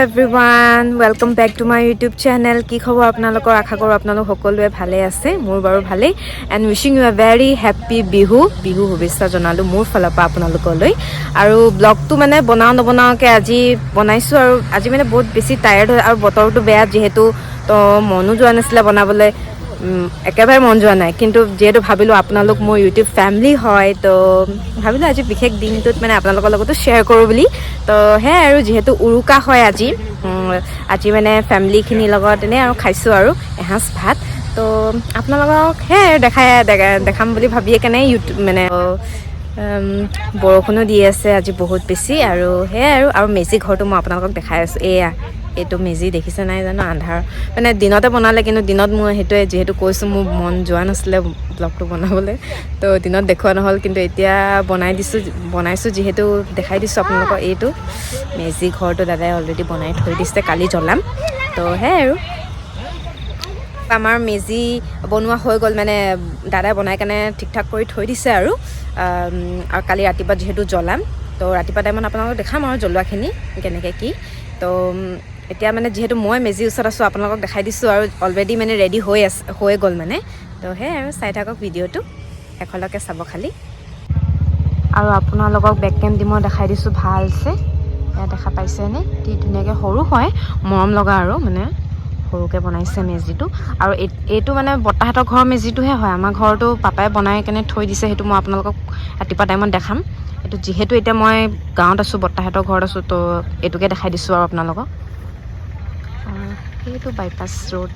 Everyone welcome back to my YouTube channel. কি খবৰ আপোনালোকৰ? আশা কৰোঁ আপোনালোক সকলোৱে ভালে আছে। মোৰ বাৰু ভালেই। And wishing you a very happy Bihu শুভেচ্ছা জনালোঁ মোৰ ফালৰ পৰা আপোনালোকলৈ। আৰু ব্লগটো মানে বনাওঁ নবনাওঁকৈ আজি বনাইছোঁ। আৰু আজি মানে বহুত বেছি টায়াৰ্ড হয় আৰু বতৰটো বেয়া যিহেতু, তো মনো যোৱা নাছিলে বনাবলৈ, একেবাৰে মন যোৱা নাই। কিন্তু যিহেতু ভাবিলোঁ আপোনালোক মোৰ ইউটিউব ফেমিলি হয়, তো ভাবিলোঁ আজি বিশেষ দিনটোত মানে আপোনালোকৰ লগতো শ্বেয়াৰ কৰোঁ বুলি। তো সেয়াই আৰু যিহেতু উৰুকা হয় আজি মানে ফেমিলিখিনিৰ লগত এনেই আৰু খাইছোঁ আৰু এসাঁজ ভাত। তো আপোনালোকক সেয়াই আৰু দেখাম বুলি ভাবিয়ে কেনে ইউটিউব মানে বৰষুণো দি আছে আজি বহুত বেছি। আৰু সেয়াই আৰু মেজি ঘৰটো মই আপোনালোকক দেখাই আছোঁ। এইটো মেজি দেখিছে নাই জানো, আন্ধাৰ মানে দিনতে বনালে, কিন্তু দিনত মই সেইটোৱে যিহেতু কৈছোঁ মোৰ মন যোৱা নাছিলে ব্লগটো বনাবলৈ, তো দিনত দেখুওৱা নহ'ল। কিন্তু এতিয়া বনাইছোঁ যিহেতু দেখাই দিছোঁ আপোনালোকক। এইটো মেজি ঘৰটো দাদাই অলৰেডি বনাই থৈ দিছে, কালি জ্বলাম। তো সেয়াই আৰু আমাৰ মেজি বনোৱা হৈ গ'ল, মানে দাদাই বনাই কেনে ঠিক ঠাক কৰি থৈ দিছে আৰু কালি ৰাতিপুৱা যিহেতু জ্বলাম, তো ৰাতিপুৱা টাইমত আপোনালোকক দেখাম আৰু জ্বলোৱাখিনি কেনেকৈ কি। তো এতিয়া মানে যিহেতু মই মেজিৰ ওচৰত আছোঁ, আপোনালোকক দেখাই দিছোঁ আৰু অলৰেডি মানে ৰেডি হৈ গ'ল মানে। তো সেয়াই আৰু চাই থাকক ভিডিঅ'টো, শেষলৈকে চাব খালি। আৰু আপোনালোকক বেক কেম দি মই দেখাই দিছোঁ ভালছে। এয়া দেখা পাইছেনে? কি ধুনীয়াকৈ সৰু হয়, মৰম লগা আৰু মানে সৰুকৈ বনাইছে মেজিটো। আৰু এইটো মানে বৰ্তাহঁতৰ ঘৰৰ মেজিটোহে হয়। আমাৰ ঘৰতো পাপাই বনাই কেনে থৈ দিছে, সেইটো মই আপোনালোকক ৰাতিপুৱা টাইমত দেখাম। এইটো যিহেতু এতিয়া মই গাঁৱত আছোঁ, বৰ্তাহঁতৰ ঘৰত আছোঁ, তো এইটোকে দেখাই দিছোঁ আৰু আপোনালোকক। সেইটো বাইপাছ ৰোড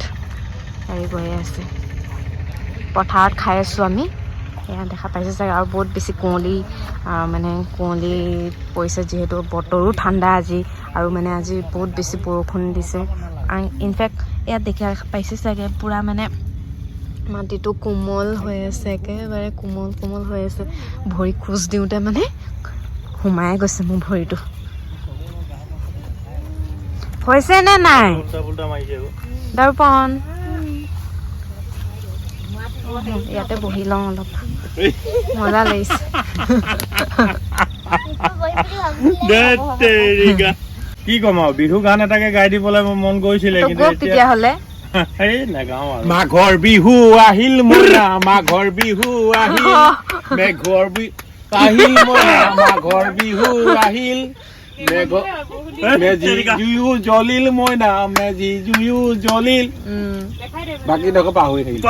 গাড়ী গৈয়ে আছে। পথাৰত খাই আছোঁ আমি, এয়া দেখা পাইছে চাগে। আৰু বহুত বেছি কুঁৱলী পৰিছে, যিহেতু বতৰো ঠাণ্ডা আজি। আৰু মানে আজি বহুত বেছি বৰষুণ দিছে। ইনফেক্ট ইয়াত দেখা পাইছে চাগে পূৰা মানে মাটিটো কোমল হৈ আছে, একেবাৰে কোমল হৈ আছে। ভৰি খোজ দিওঁতে মানে সোমাই গৈছে মোৰ ভৰিটো। হৈছে নে নাই দৰ্পণ? ইয়াতে বহি লওঁ, অলপ মজা লাগিছে। কি কম আৰু, বিহু গান এটাকে গাই দিবলৈ মোৰ মন গৈছিলে, কিন্তু তেতিয়াহ'লে নাগাও আৰু। মাঘৰ বিহু আহিল মইনা, মাঘৰ বিহু আহিল, মেঘৰ বিহু আহিল মইনা, মাঘৰ বিহু আহিল, মেজি জুয়ো জ্বলিল মইনা, মেজি জুয়ো জ্বলিল। বাকী দেখো পাহৰি থাকিল।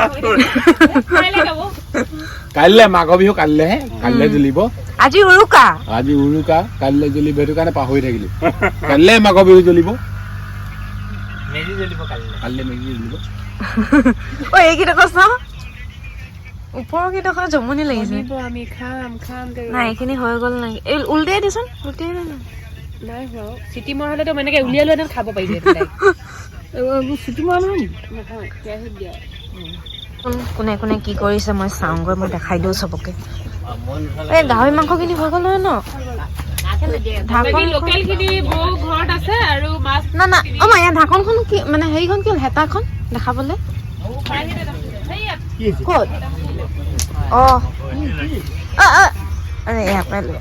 কাইলৈ মাঘৰ বিহু, কাইলৈ জ্বলিব। আজি উৰুকা কাইলৈ জ্বলিব, সেইটো কাৰণে পাহৰি থাকিলো। কাইলৈ মাঘৰ বিহু জ্বলিব, কাইলৈ মেজি জ্বলিব। এইকেইটকা চাওঁ, ওপৰৰ কেইটকা জমনি লাগিছে। আমি খাম নাই এইখিনি হৈ গ'ল নাই, এই উল্টাই দিচোন, নাই হোৱা। চিটি মৰা হ'লেতো এনেকৈ উলিয়াই লৈ খাব পাৰিলে। চিটি মৰা নহয় কোনে কোনে কি কৰিছে মই চাওঁগৈ, মই দেখাই দিওঁ চবকে। এই গাহৰি মাংসখিনি হৈ গ'ল নহয় ন? না ইয়াৰ ঢাকনখন কি মানে হেৰিখন কি হ'ল, হেতাখন দেখাবলৈ ক'ত? ইয়াৰ পৰাই লৈ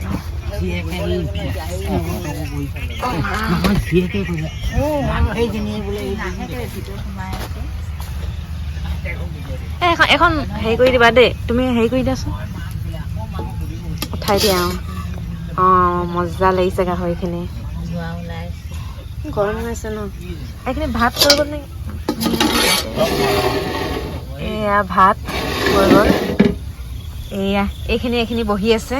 এখন হেৰি কৰি দিবা দেই, তুমি হেৰি কৰি দিয়াচোন, উঠাই দিয়া। মজা লাগিছে গাহৰিখিনি, গৰম হৈ আছে ন। এইখিনি ভাত হৈ গ'ল নেকি? এয়া ভাত হৈ গ'ল। এইখিনি বহি আছে,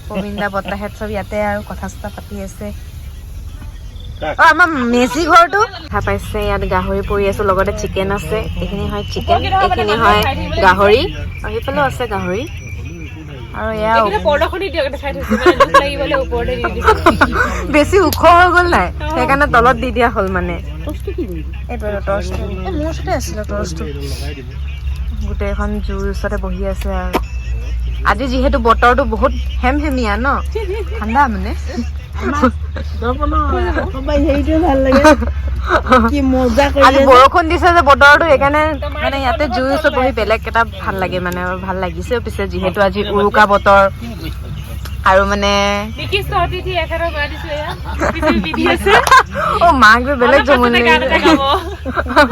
প্ৰবীণ দা বৰ্তাহেত চব ইয়াতে আৰু কথা চথা পাতি আছে। আমাৰ মেজি ঘৰটো দেখা পাইছে, ইয়াত গাহৰি পৰি আছো, লগতে চিকেন আছে। এইখিনি হয় চিকেন, এইখিনি হয় গাহৰি, আৰু সেইফালেও আছে গাহৰি। আৰু এয়া বেছি ওখ হৈ গ'ল নাই, সেইকাৰণে তলত দি দিয়া হ'ল। মানে এইটো টৰ্চটো মোৰ ওচৰতে আছিলে, টৰ্চটো গোটেইখন জুইৰ ওচৰতে বহি আছে। আৰু আজি যিহেতু বতৰটো বহুত হেমহেমীয়া ন, ঠাণ্ডা মানে আজি বৰষুণ দিছে যে বতৰটো, সেইকাৰণে মানে ইয়াতে জুইৰ ওচৰত বহি বেলেগ এটা ভাল লাগে মানে, ভাল লাগিছে। পিছে যিহেতু আজি উৰুকা বতৰ, আৰু মানে বিশিষ্ট অতিথি এখেতৰ কৰা দিছো এয়া পৃথিৱী বিধি আছে অ' মাক বেলেগ জমনি গান এটা গাব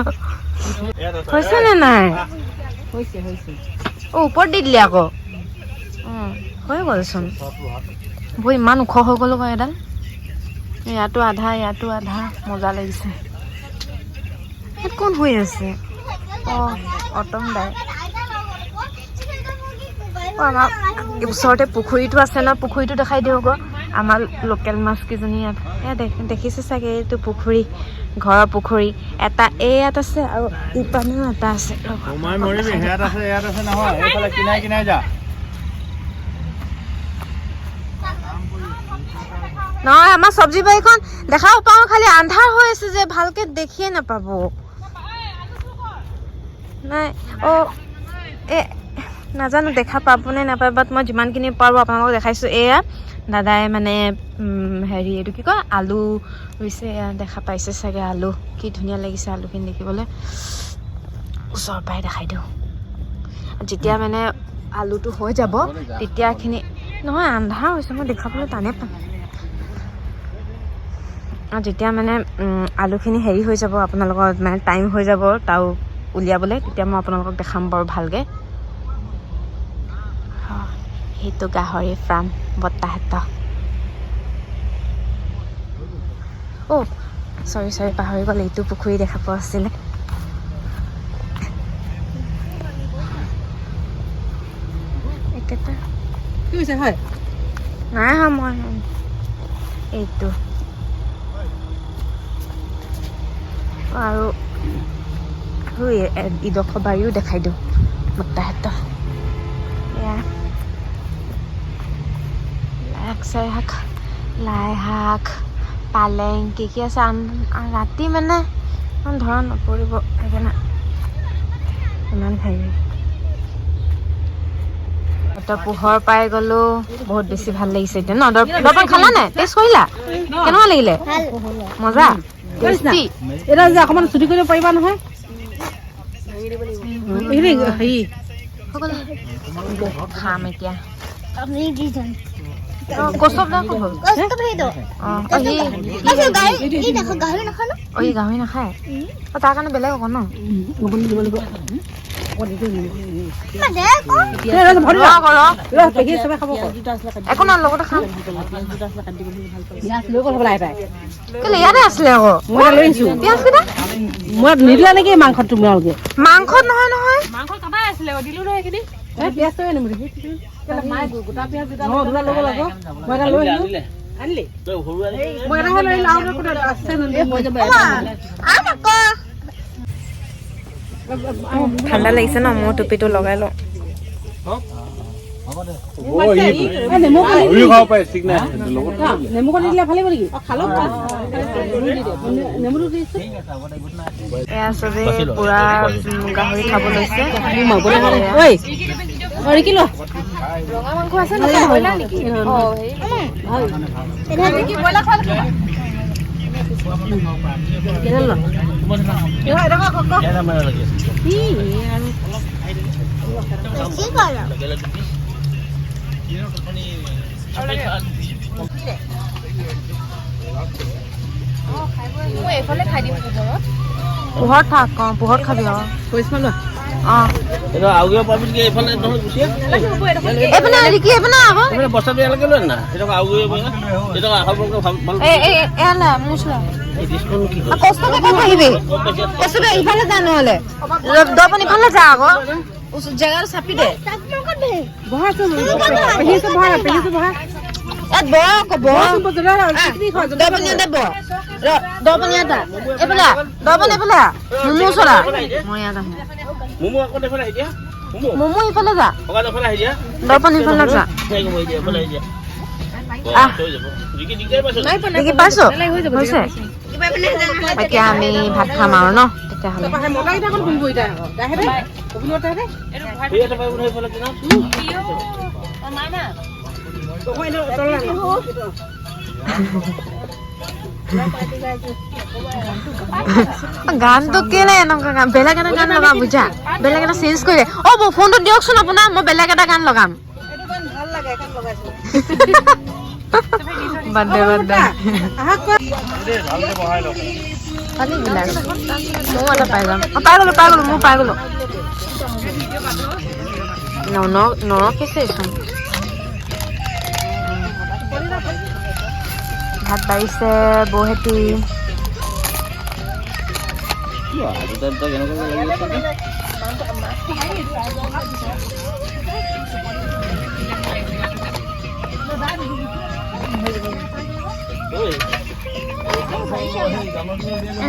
হৈছে নে নাই হৈছে অ' ওপৰত দি দিলে আকৌ হৈ গ'লচোন বৈ ইমান ওখ হৈ গ'ল আকৌ এডাল ইয়াতো আধা মজা লাগিছে ইয়াত কোন হৈ আছে অটম দাই আমাৰ ওচৰতে পুখুৰীটো আছে ন পুখুৰীটো দেখাই দিওঁ আকৌ আমাৰ লোকেল মাছ কেইজনী ইয়াত দেখিছে চাগে এইটো পুখুৰী ঘৰৰ পুখুৰী এটা ইয়াত আছে আৰু ইপানেও এটা আছে নহয় আমাৰ চব্জি বাৰীখন দেখাব পাওঁ খালি আন্ধাৰ হৈ আছে যে ভালকে দেখিয়ে নাপাব নাই নাজানো দেখা পাবনে নাপায় বাট মই যিমানখিনি পাৰোঁ আপোনালোকক দেখাইছোঁ এয়া দাদাই মানে হেৰি এইটো কি কয় আলু ৰুইছে এয়া দেখা পাইছে চাগে আলু কি ধুনীয়া লাগিছে আলুখিনি দেখিবলৈ ওচৰৰ পৰাই দেখাই দিওঁ যেতিয়া মানে আলুটো হৈ যাব তেতিয়াখিনি নহয় আন্ধাৰ হৈছে মই দেখাবলৈ টানে পাম আৰু যেতিয়া মানে আলুখিনি হেৰি হৈ যাব আপোনালোকৰ মানে টাইম হৈ যাব তাও উলিয়াবলৈ তেতিয়া মই আপোনালোকক দেখাম বাৰু ভালকৈ সেইটো গাহৰি ফাৰ্ম বৰ্তাহেঁত চৰি পাহৰি গ'ল এইটো পুখুৰী দেখা পোৱা আছিলে একেটা কি হৈছে হয় নাই মই এইটো আৰু ইডোখৰ বাৰীও দেখাই দিওঁ বৰ্তাহেঁত এয়া লাই শাক পালেং কি আছে ৰাতি মানে ধৰা নপৰিব সেইকাৰণে ইমান হেৰি পোহৰ পাই গ'লো বহুত বেছি ভাল লাগিছে এতিয়া ন দৰপান খালা নাই টেষ্ট কৰিলা কেনেকুৱা লাগিলে মজা টেষ্টি এটা যে অকণমান চুটি কৰিব পাৰিবা নহয় খাম এতিয়া গাহৰি নাখায় তাৰ কাৰণে বেলেগ আকৌ ন একো নাই লগতে খাম কেলে ইয়াতে আছিলে আকৌ মই নিদিলা নেকি মাংসত তোমালোকে মাংসত নহয় মাংস কাটাই আছিলে দিলো নহয় এইখিনি ঠাণ্ডা লাগিছে ন মোৰ টুপিটো লগাই লওঁ নেমু কণ দিলে ভালে নেকি এয়া চবে পুৰা গাহৰি খাব লৈছে ৰঙা মাংস আছে নেকি পোহৰত থাক পোহৰত খাবি ইফালে যা নহলে দপন ইফালে যা আকৌ জেগাটো চাপি দে মমো ইফালে যা দপন ইফালে যা দেখি পাইছো হৈছে এতিয়া আমি ভাত খাম আৰু ন তেতিয়াহ'লে গানটো কেলে এনেকুৱা গান বেলেগ এটা গান লগাম বুজা বেলেগ এটা চেঞ্জ কৰি দে ফোনটো দিয়কচোন আপোনাৰ মই বেলেগ এটা গান লগাম বাদে খালি গিলাচ ময়ো এটা পাই যাম পাই গ'লো মই পাই গ'লো নৰখিছেচোন ভাত বাঢ়িছে বৌহেঁতি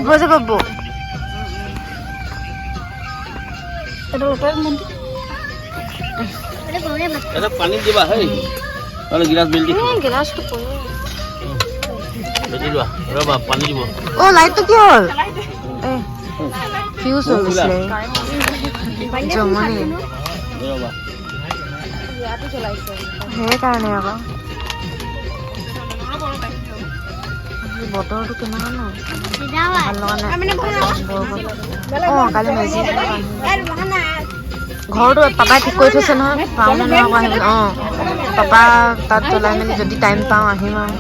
হৈ যাব বৌ পানী দিবা হেই তাহলে গিলাস বিল দিছো গিলাচটো ৰবা পানী দিব অ লাইটটো কি হ'ল ফিউজ হৈ গৈছিলে জমনি ৰবা সেইকাৰণে আকৌ বতৰটো কেনেকুৱা ন ভাল লগা নাই অঁ কালি মেজি ঘৰটো পাপাই ঠিক কৰি থৈছে নহয় পাওঁ নে নোৱাৰো আহিব অঁ পাপা তাত জ্বলাই মেলি যদি টাইম পাওঁ আহিম আৰু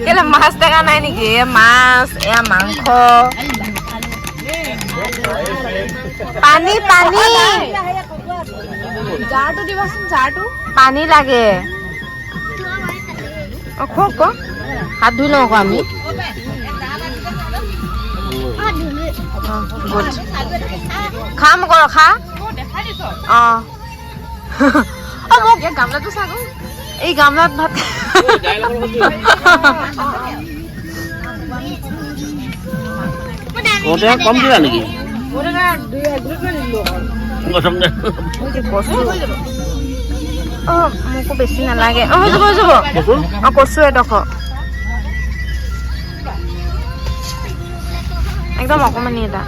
কেলে মাছ দেখা নাই নেকি মাছ এয়া মাংস পানী পানী জাৰটো দিবাচোন জাৰটো পানী লাগে অঁ খোৱা ক হাত ধুই লওঁ আকৌ আমি খাম আকৌ ৰখা অঁ মোক গামলাটো চাগো এই গামলাত ভাত কম দিলা নেকি অঁ মোকো বেছি নালাগে অঁ হৈ যাব অঁ কচু এডোখৰ একদম অকণমানি এটা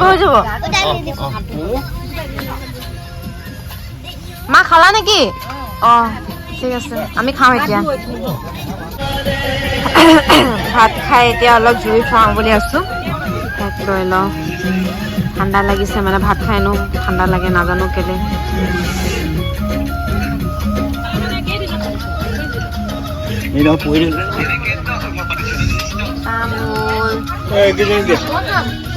হৈ যাব মা খালা নেকি অঁ ঠিক আছে আমি খাওঁ এতিয়া ভাত খাই এতিয়া অলপ জুই খুৱাওঁ বুলি আছোঁ ভাত লৈ লওঁ ঠাণ্ডা লাগিছে মানে ভাত খাইনো ঠাণ্ডা লাগে নাজানো কেলে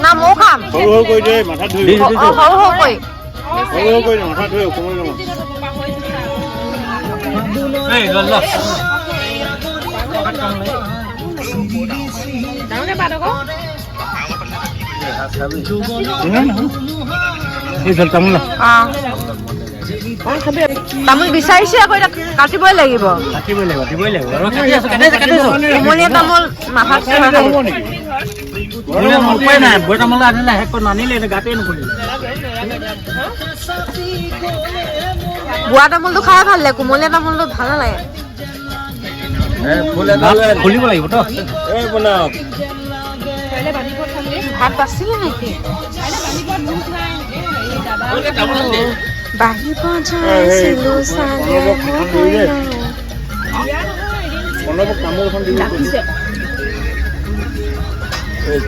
না ময়ো খাম সৰু কৰি দে মাথা ধুই সৰু কৰি মাথা ধুই অকমান তামোল বিচাৰিছে আকৌ এতিয়া কাটিবই লাগিব কোমলীয়া তামোল মাথাত উপায় নাই বৈ তামোল আনিলে শেষ কৰি নানিলে গাতেই নকৰিলে বোৱা তামোলটো খাই ভাল লাগে কোমলীয়া তামোলটো ভাল নালাগে খুলিব লাগিব তো ভাত বাচিলে নেকি বাঢ়িব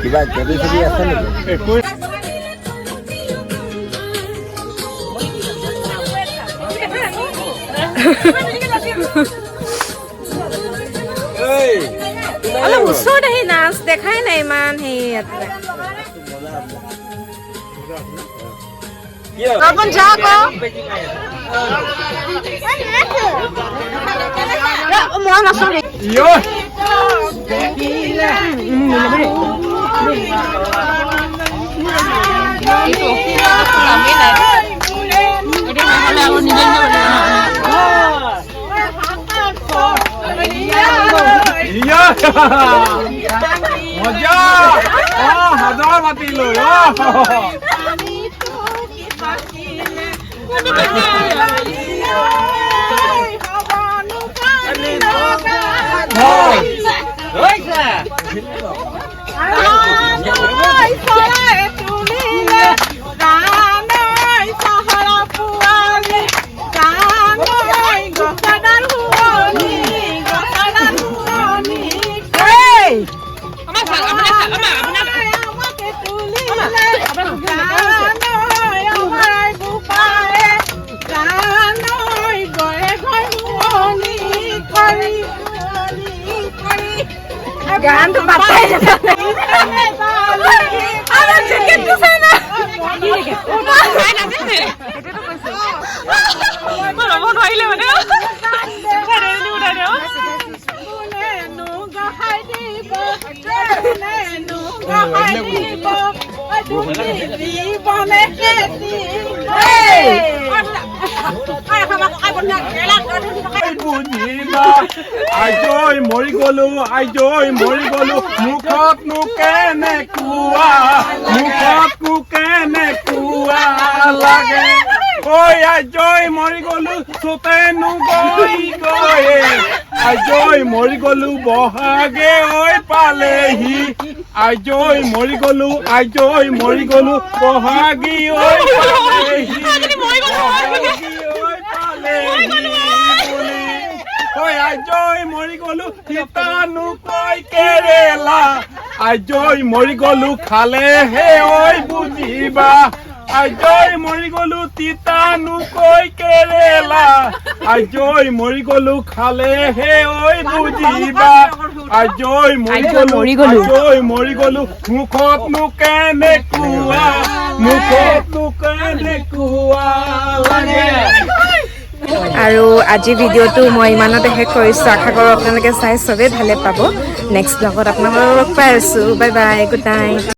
কিবা আছে নেকি অলপ ওচৰত আহি নাচ দেখাই নাই ইমান হেৰি যা আকৌ মই নাচো মজা হাজাৰ মাতিলো গানটো বাটাই বুজিবা আজৈ মৰি গলো আজৈ মৰি গলো মুখত কেনেকুৱা মুখত কেনেকুৱা লাগে ঐ আজৈ মৰি গলো চোতেনো গৈ গৈ আজৈ মৰি গলো বহাগে ঐ পালেহি আজৈ মৰি গলো বহাগী ঐ পালেহি আজৈ মৰি গলো তিতানো কৈ কেৰেলা আজৈ মৰি গলো খালেহে ঐ বুজিবা আজৈ মৰি গলো তিতানো কৈ কেৰেলা আজৈ মৰি গলো খালেহে ঐ বুজিবা আজৈ মৰি গলো মুখতনো কেনেকুৱা লাগে আৰু আজি ভিডিঅ'টো মই ইমানতে শেষ কৰিছোঁ আশা কৰোঁ আপোনালোকে চাই চবেই ভালে পাব নেক্সট ব্লগত আপোনালোকক লগ পাই আছোঁ বাই বাই গুড নাইট